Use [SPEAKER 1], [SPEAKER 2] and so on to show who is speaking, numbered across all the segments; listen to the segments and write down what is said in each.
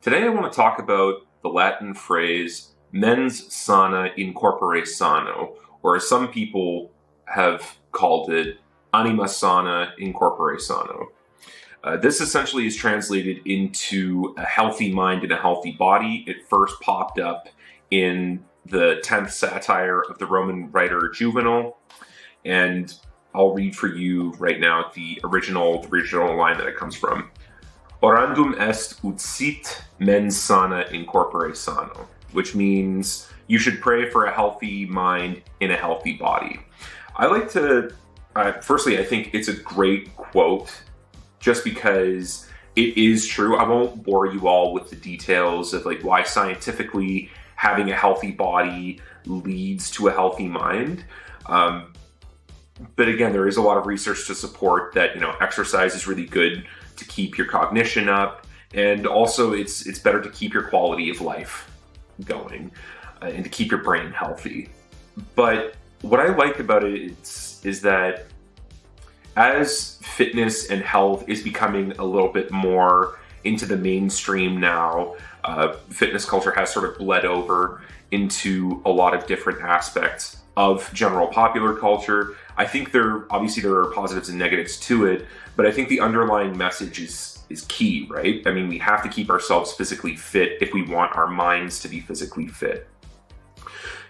[SPEAKER 1] Today I want to talk about the Latin phrase mens sana in corpore sano, or as some people have called it, anima sana in corpore sano. This essentially is translated into a healthy mind and a healthy body. It first popped up in the 10th satire of the Roman writer Juvenal, and I'll read for you right now the original line that it comes from. Orandum est ut sit mens sana in corpore sano, which means you should pray for a healthy mind in a healthy body. I like to, firstly, I think it's a great quote just because it is true. I won't bore you all with the details of like why scientifically having a healthy body leads to a healthy mind. But again, there is a lot of research to support that, exercise is really good to keep your cognition up, and also it's better to keep your quality of life going and to keep your brain healthy. But what I like about it is that as fitness and health is becoming a little bit more into the mainstream now, fitness culture has sort of bled over into a lot of different aspects of general popular culture. I think there are positives and negatives to it, but I think the underlying message is key, right? I mean, we have to keep ourselves physically fit if we want our minds to be physically fit.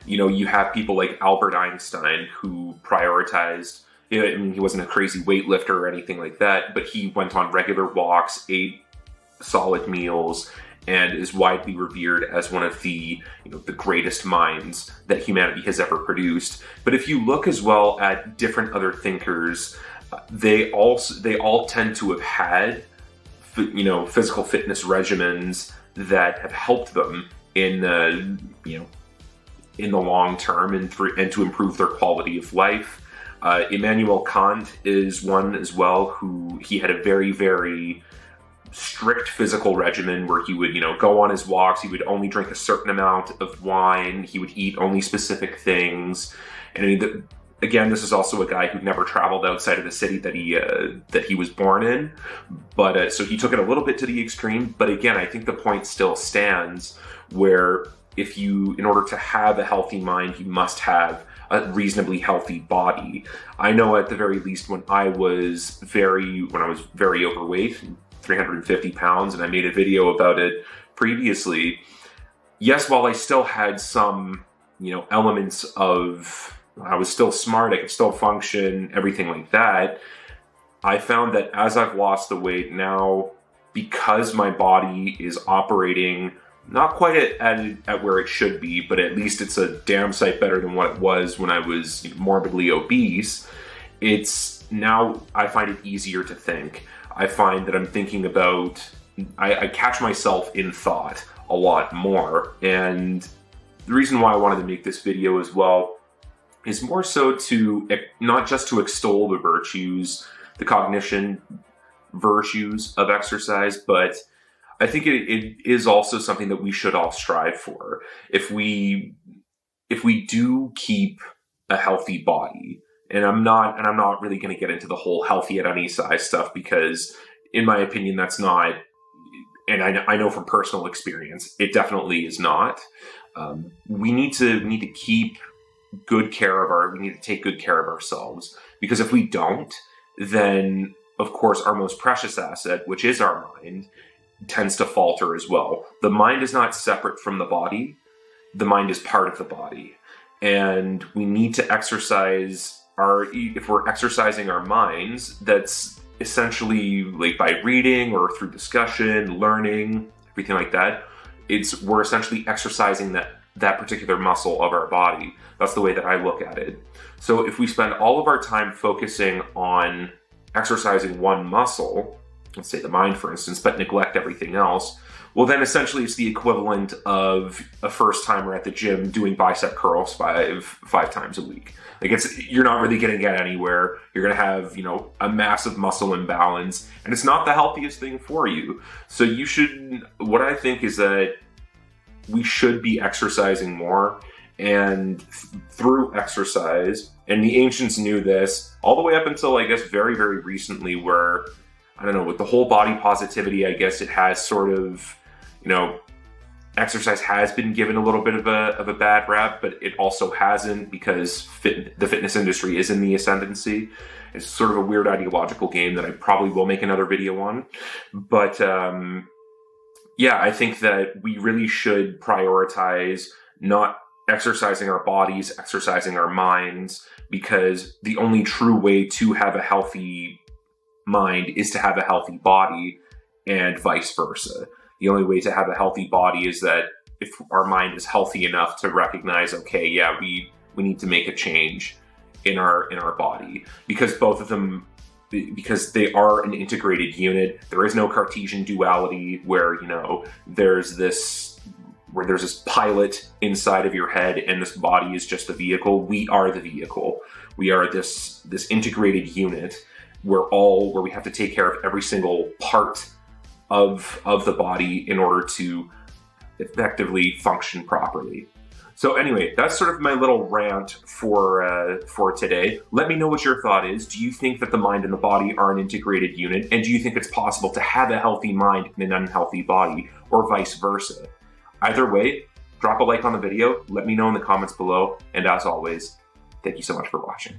[SPEAKER 1] You have people like Albert Einstein who prioritized, he wasn't a crazy weightlifter or anything like that, but he went on regular walks, ate solid meals, and is widely revered as one of the greatest minds that humanity has ever produced. But if you look as well at different other thinkers, they all tend to have had physical fitness regimens that have helped them in the long term and to improve their quality of life. Immanuel Kant is one as well who he had a very, very strict physical regimen where he would, go on his walks. He would only drink a certain amount of wine. He would eat only specific things. And I mean, again, this is also a guy who never traveled outside of the city that he was born in. But so he took it a little bit to the extreme. But again, I think the point still stands where in order to have a healthy mind, you must have a reasonably healthy body. I know at the very least when I was very overweight, 350 pounds, and I made a video about it previously. Yes, while I still had some, elements of, I was still smart, I could still function, everything like that, I found that as I've lost the weight now, because my body is operating not quite at where it should be, but at least it's a damn sight better than what it was when I was morbidly obese, I find it easier to think. I find that I'm thinking about, I catch myself in thought a lot more. And the reason why I wanted to make this video as well is more so to, not just to extol the virtues, the cognition virtues of exercise, but I think it is also something that we should all strive for. If we do keep a healthy body, and I'm not really going to get into the whole healthy at any size stuff because, in my opinion, that's not, and I know from personal experience, it definitely is not. We need to keep good care we need to take good care of ourselves, because if we don't, then of course our most precious asset, which is our mind, tends to falter as well. The mind is not separate from the body. The mind is part of the body, and we need to exercise if we're exercising our minds, that's essentially like by reading or through discussion, learning, everything like that. We're essentially exercising that particular muscle of our body. That's the way that I look at it. So if we spend all of our time focusing on exercising one muscle, let's say the mind, for instance, but neglect everything else, well, then essentially it's the equivalent of a first-timer at the gym doing bicep curls five times a week. Like, you're not really going to get anywhere. You're going to have, a massive muscle imbalance, and it's not the healthiest thing for you. So what I think is that we should be exercising more, and through exercise, and the ancients knew this all the way up until, I guess, very, very recently, where, I don't know, with the whole body positivity, I guess it has sort of You know, exercise has been given a little bit of a bad rap, but it also hasn't, because the fitness industry is in the ascendancy. It's sort of a weird ideological game that I probably will make another video on. But yeah, I think that we really should prioritize not exercising our bodies, exercising our minds, because the only true way to have a healthy mind is to have a healthy body, and vice versa. The only way to have a healthy body is that if our mind is healthy enough to recognize, okay, yeah, we need to make a change in our body, because both of them, because they are an integrated unit. There is no Cartesian duality where, you know, there's this pilot inside of your head and this body is just the vehicle. We are the vehicle. We are this integrated unit where we have to take care of every single part of the body in order to effectively function properly. So anyway, that's sort of my little rant for today. Let me know what your thought is. Do you think that the mind and the body are an integrated unit? And do you think it's possible to have a healthy mind and an unhealthy body, or vice versa? Either way, drop a like on the video. Let me know in the comments below. And as always, thank you so much for watching.